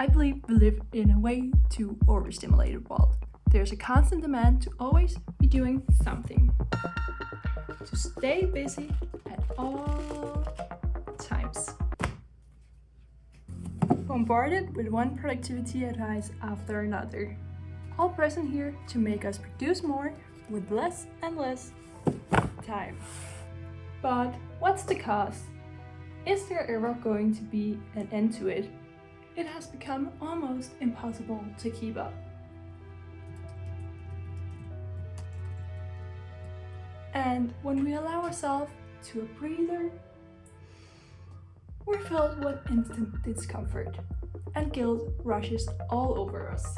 I believe we live in a way too overstimulated world. There's a constant demand to always be doing something, to stay busy at all times. Bombarded with one productivity advice after another, all present here to make us produce more with less and less time. But what's the cost? Is there ever going to be an end to it? It has become almost impossible to keep up. And when we allow ourselves to a breather, we're filled with instant discomfort, and guilt rushes all over us.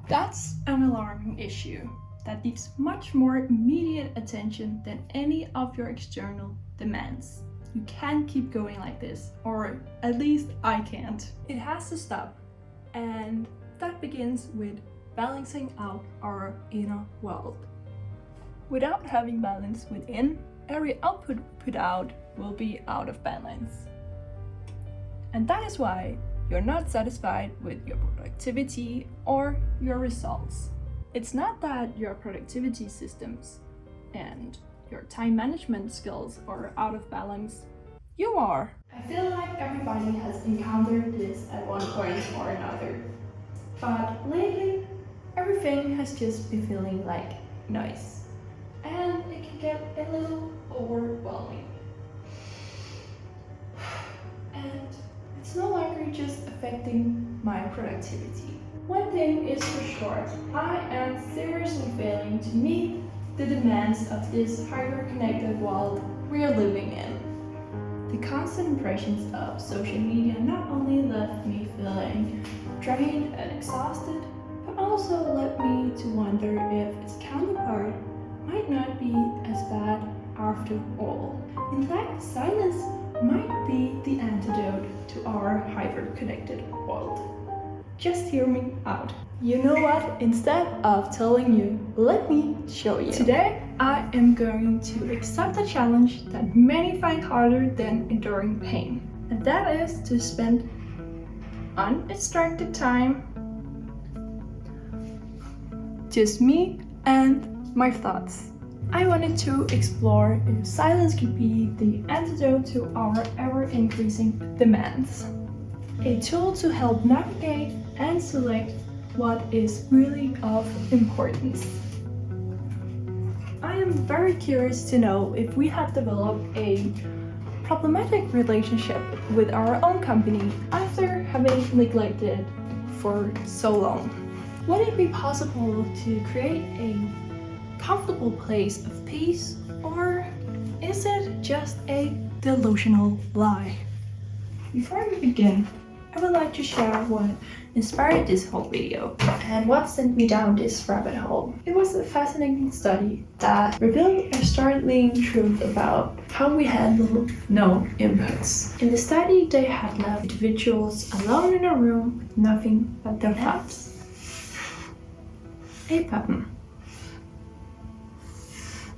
That's an alarming issue that needs much more immediate attention than any of your external demands. You can't keep going like this, or at least I can't. It has to stop, and that begins with balancing out our inner world. Without having balance within, every output we put out will be out of balance. And that is why you're not satisfied with your productivity or your results. It's not that your productivity systems and your time management skills are out of balance. You are. I feel like everybody has encountered this at one point or another. But lately, everything has just been feeling like noise. And it can get a little overwhelming. And it's no longer just affecting my productivity. One thing is for sure, I am seriously failing to meet the demands of this hyper-connected world we are living in. The constant impressions of social media not only left me feeling drained and exhausted, but also led me to wonder if its counterpart might not be as bad after all. In fact, silence might be the antidote to our hyper-connected world. Just hear me out. You know what? Instead of telling you, let me show you. Today, I am going to accept a challenge that many find harder than enduring pain. And that is to spend undistracted time, just me and my thoughts. I wanted to explore if silence could be the antidote to our ever-increasing demands. A tool to help navigate and select what is really of importance. I am very curious to know if we have developed a problematic relationship with our own company after having neglected it for so long. Would it be possible to create a comfortable place of peace, or is it just a delusional lie? Before we begin, I would like to share what inspired this whole video and what sent me down this rabbit hole. It was a fascinating study that revealed a startling truth about how we handle no inputs. In the study, they had left individuals alone in a room with nothing but their thoughts. A button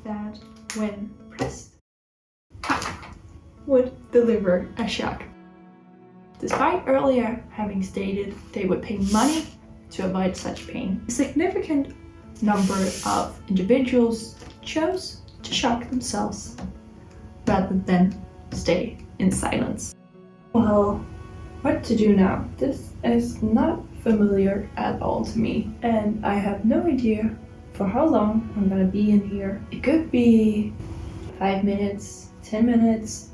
that, when pressed, would deliver a shock. Despite earlier having stated they would pay money to avoid such pain, a significant number of individuals chose to shock themselves rather than stay in silence. Well, what to do now? This is not familiar at all to me, and I have no idea for how long I'm gonna be in here. It could be 5 minutes, 10 minutes,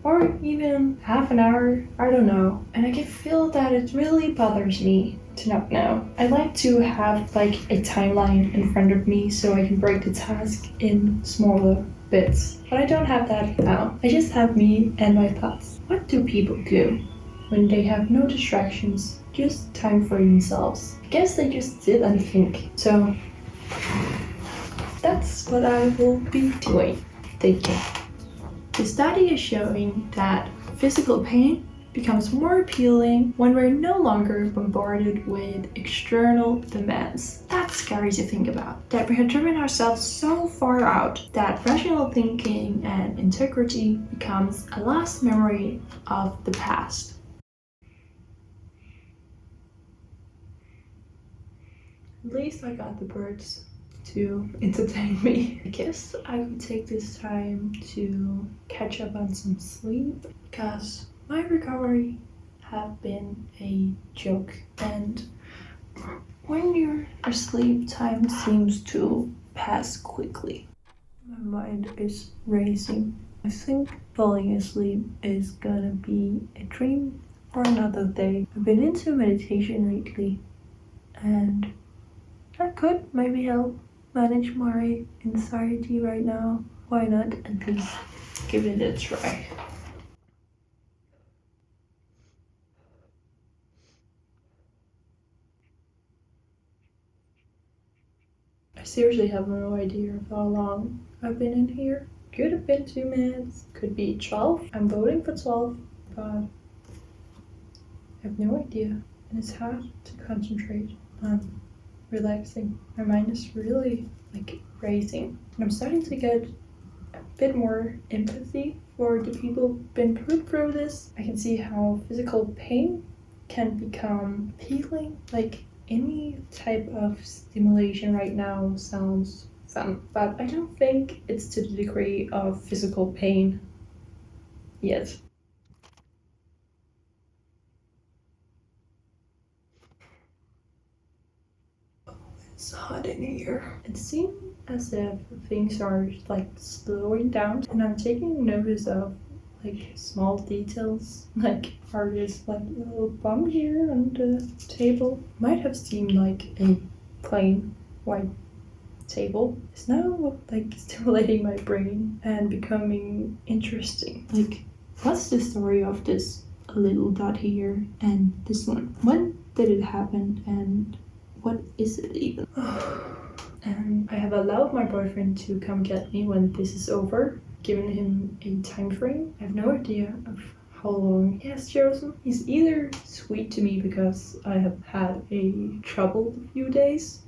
or even half an hour, I don't know. And I can feel that it really bothers me to not know. I like to have like a timeline in front of me so I can break the task in smaller bits. But I don't have that now. I just have me and my thoughts. What do people do when they have no distractions, just time for themselves? I guess they just sit and think. So that's what I will be doing, thinking. The study is showing that physical pain becomes more appealing when we're no longer bombarded with external demands. That's scary to think about, that we have driven ourselves so far out that rational thinking and integrity becomes a last memory of the past. At least I got the birds to entertain me. I guess I could take this time to catch up on some sleep because my recovery have been a joke, and when your sleep time seems to pass quickly, my mind is racing. I think falling asleep is gonna be a dream for another day. I've been into meditation lately, and that could maybe help manage my anxiety right now. Why not at least give it a try? I seriously have no idea of how long I've been in here. Could have been 2 minutes, could be 12. I'm voting for 12, but I have no idea. And it's hard to concentrate on relaxing. My mind is really racing. And I'm starting to get a bit more empathy for the people who've been put through this. I can see how physical pain can become healing. Any type of stimulation right now sounds fun, but I don't think it's to the degree of physical pain yet. It's hot in here. It seems as if things are slowing down, and I'm taking notice of small details, are this little bump here on the table. Might have seemed like a plain white table. It's now stimulating my brain and becoming interesting. What's the story of this little dot here and this one? When did it happen and what is it even? And I have allowed my boyfriend to come get me when this is over, given him a time frame. I have no idea of how long he has chosen. He's either sweet to me because I have had a troubled few days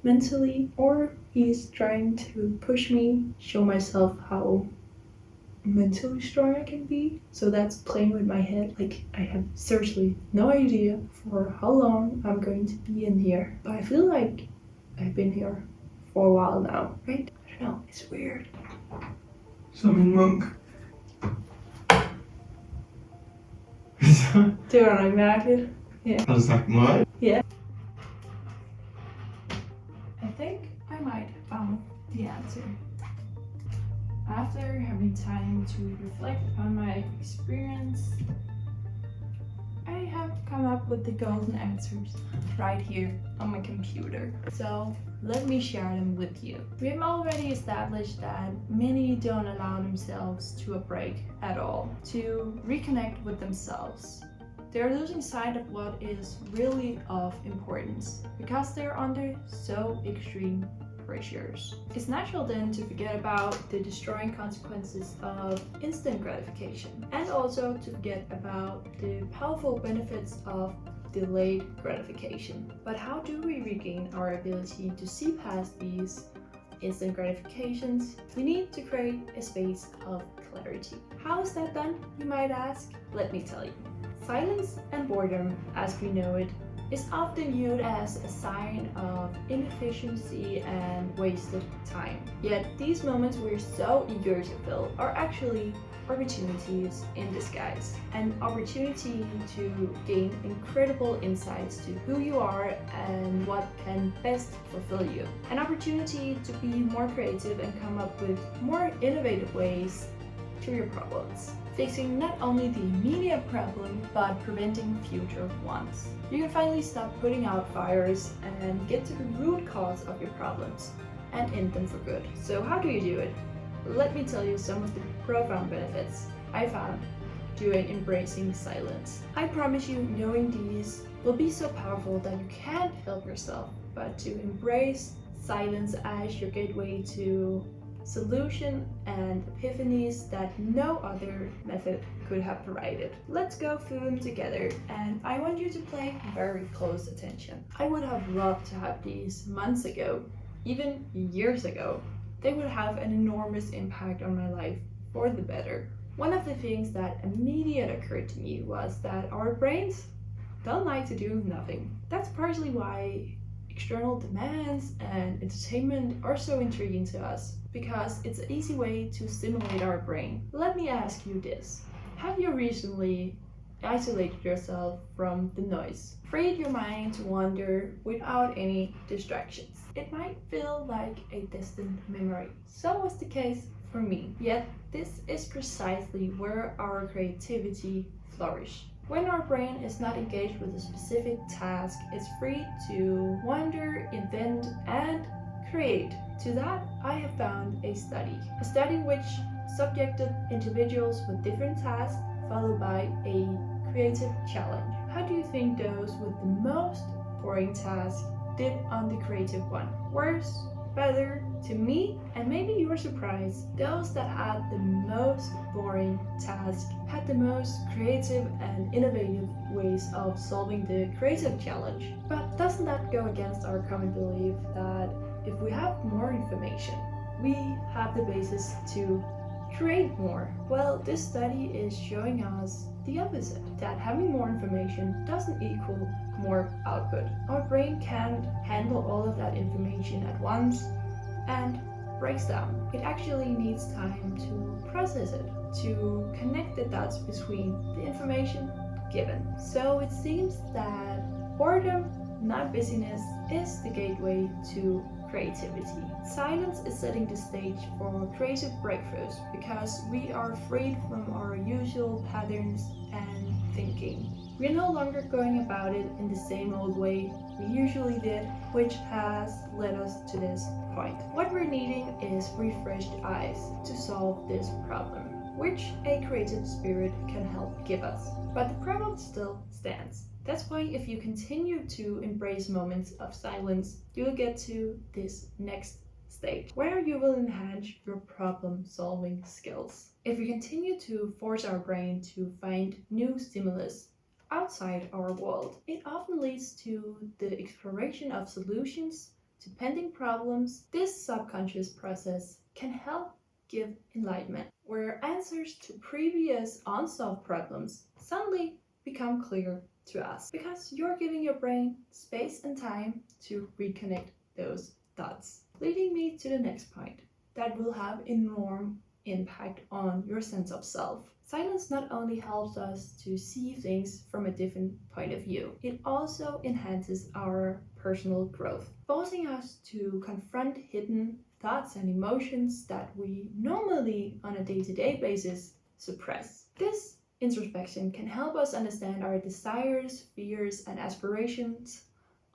mentally, or he's trying to push me, show myself how mentally strong I can be. So that's playing with my head. I have seriously no idea for how long I'm going to be in here. But I feel like I've been here for a while now, right? I don't know, it's weird. Summon monk. Det var nok mærkeligt. Har du sagt mig? Yeah. I think I might have found the answer. After having time to reflect on my experience, I have come up with the golden answers right here on my computer. So let me share them with you. We have already established that many don't allow themselves to a break at all, to reconnect with themselves. They're losing sight of what is really of importance because they're under so extreme pressures. It's natural then to forget about the destroying consequences of instant gratification, and also to forget about the powerful benefits of delayed gratification. But how do we regain our ability to see past these instant gratifications? We need to create a space of clarity. How is that done, you might ask? Let me tell you. Silence and boredom, as we know it, is often viewed as a sign of inefficiency and wasted time. Yet these moments we're so eager to fill are actually opportunities in disguise. An opportunity to gain incredible insights to who you are and what can best fulfill you. An opportunity to be more creative and come up with more innovative ways to your problems, fixing not only the immediate problem but preventing future ones. You can finally stop putting out fires and get to the root cause of your problems and end them for good. So how do you do it? Let me tell you some of the profound benefits I found doing embracing silence. I promise you, knowing these will be so powerful that you can't help yourself but to embrace silence as your gateway to solution and epiphanies that no other method could have provided. Let's go through them together, and I want you to pay very close attention. I would have loved to have these months ago, even years ago. They would have an enormous impact on my life for the better. One of the things that immediately occurred to me was that our brains don't like to do nothing. That's partially why external demands and entertainment are so intriguing to us, because it's an easy way to stimulate our brain. Let me ask you this. Have you recently isolated yourself from the noise, freed your mind to wander without any distractions? It might feel like a distant memory. So was the case for me. Yet this is precisely where our creativity flourishes. When our brain is not engaged with a specific task, it's free to wander, invent, and create. To that, I have found a study which subjected individuals with different tasks followed by a creative challenge. How do you think those with the most boring task did on the creative one? Worse? Better? To me, and maybe you're surprised, those that had the most boring task had the most creative and innovative ways of solving the creative challenge. But doesn't that go against our common belief that if we have more information, we have the basis to create more? Well, this study is showing us the opposite, that having more information doesn't equal more output. Our brain can't handle all of that information at once and breaks down. It actually needs time to process it, to connect the dots between the information given. So it seems that boredom, not busyness, is the gateway to creativity. Silence is setting the stage for creative breakthroughs because we are freed from our usual patterns and thinking. We are no longer going about it in the same old way we usually did, which has led us to this point. What we're needing is refreshed eyes to solve this problem, which a creative spirit can help give us. But the problem still stands. That's why if you continue to embrace moments of silence, you'll get to this next stage, where you will enhance your problem-solving skills. If we continue to force our brain to find new stimulus outside our world, it often leads to the exploration of solutions to pending problems. This subconscious process can help give enlightenment, where answers to previous unsolved problems suddenly become clear to us, because you're giving your brain space and time to reconnect those dots. Leading me to the next point that will have enormous impact on your sense of self. Silence not only helps us to see things from a different point of view, it also enhances our personal growth, forcing us to confront hidden thoughts and emotions that we normally on a day-to-day basis suppress. This introspection can help us understand our desires, fears, and aspirations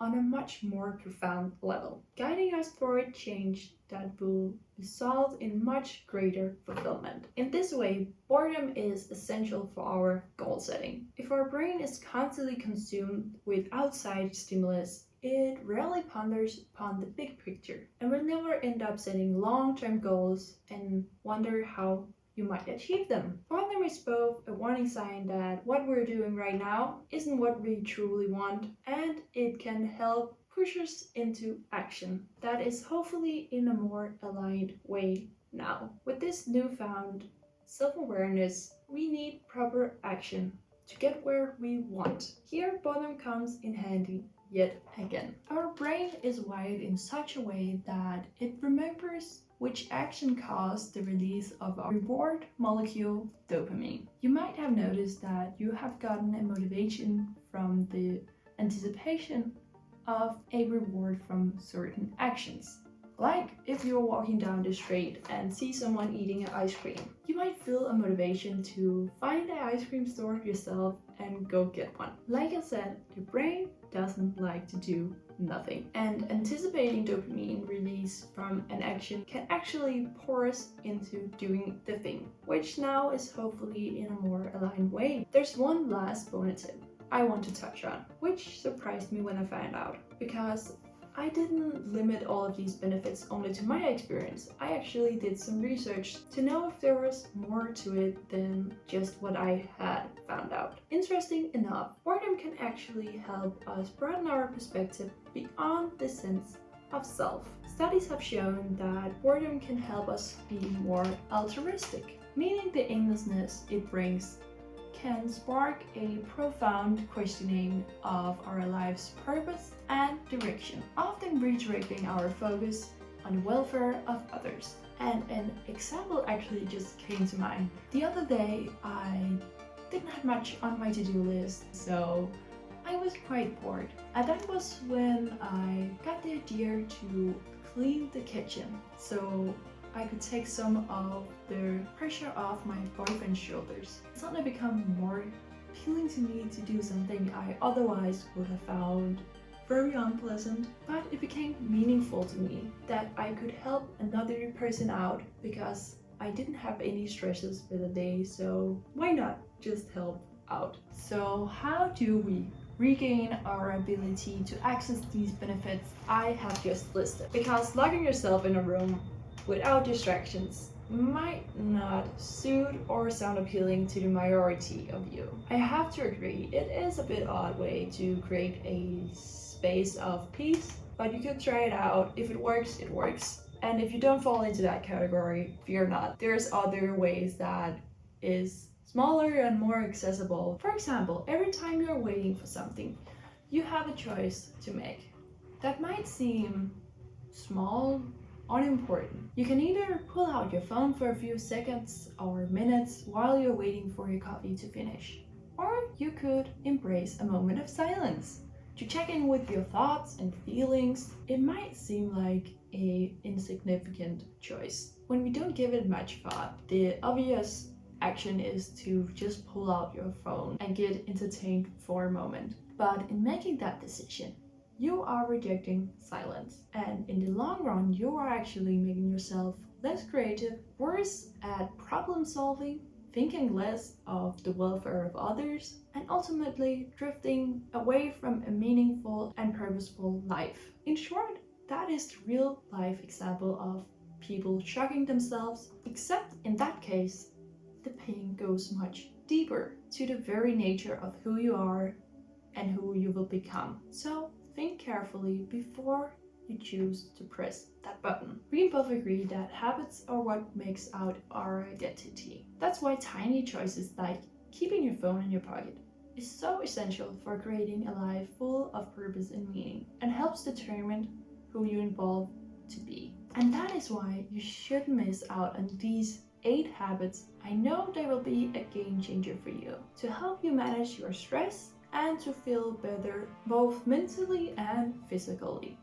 on a much more profound level, guiding us toward change that will result in much greater fulfillment. In this way, boredom is essential for our goal setting. If our brain is constantly consumed with outside stimulus, it rarely ponders upon the big picture and will never end up setting long-term goals and wonder how you might achieve them. Boredom is both a warning sign that what we're doing right now isn't what we truly want, and it can help push us into action that is hopefully in a more aligned way now. With this newfound self-awareness, we need proper action to get where we want. Here, boredom comes in handy yet again. Our brain is wired in such a way that it remembers which action caused the release of our reward molecule dopamine. You might have noticed that you have gotten a motivation from the anticipation of a reward from certain actions. Like if you're walking down the street and see someone eating an ice cream, you might feel a motivation to find the ice cream store yourself and go get one. Like I said, the brain doesn't like to do nothing, and anticipating dopamine release from an action can actually pour us into doing the thing, which now is hopefully in a more aligned way. There's one last bonus tip I want to touch on, which surprised me when I found out, because I didn't limit all of these benefits only to my experience. I actually did some research to know if there was more to it than just what I had found out. Interesting enough, boredom can actually help us broaden our perspective beyond the sense of self. Studies have shown that boredom can help us be more altruistic, meaning the aimlessness it brings can spark a profound questioning of our life's purpose and direction, often redirecting our focus on the welfare of others. And an example actually just came to mind. The other day, I didn't have much on my to-do list, so I was quite bored. And that was when I got the idea to clean the kitchen. So I could take some of the pressure off my boyfriend's shoulders. It suddenly became more appealing to me to do something I otherwise would have found very unpleasant, but it became meaningful to me that I could help another person out because I didn't have any stresses for the day, so why not just help out? So how do we regain our ability to access these benefits I have just listed? Because locking yourself in a room without distractions might not suit or sound appealing to the majority of you. I have to agree, it is a bit odd way to create a space of peace, but you can try it out. If it works, it works. And if you don't fall into that category, fear not. There's other ways that is smaller and more accessible. For example, every time you're waiting for something, you have a choice to make. That might seem small, unimportant. You can either pull out your phone for a few seconds or minutes while you're waiting for your coffee to finish. Or you could embrace a moment of silence to check in with your thoughts and feelings. It might seem like an insignificant choice. When we don't give it much thought, the obvious action is to just pull out your phone and get entertained for a moment. But in making that decision, you are rejecting silence, and in the long run you are actually making yourself less creative, worse at problem solving, thinking less of the welfare of others, and ultimately drifting away from a meaningful and purposeful life. In short, that is the real life example of people shocking themselves, except in that case the pain goes much deeper to the very nature of who you are and who you will become. So think carefully before you choose to press that button. We both agree that habits are what makes out our identity. That's why tiny choices like keeping your phone in your pocket is so essential for creating a life full of purpose and meaning, and helps determine who you evolve to be. And that is why you shouldn't miss out on these 8 habits. I know they will be a game changer for you to help you manage your stress and to feel better both mentally and physically.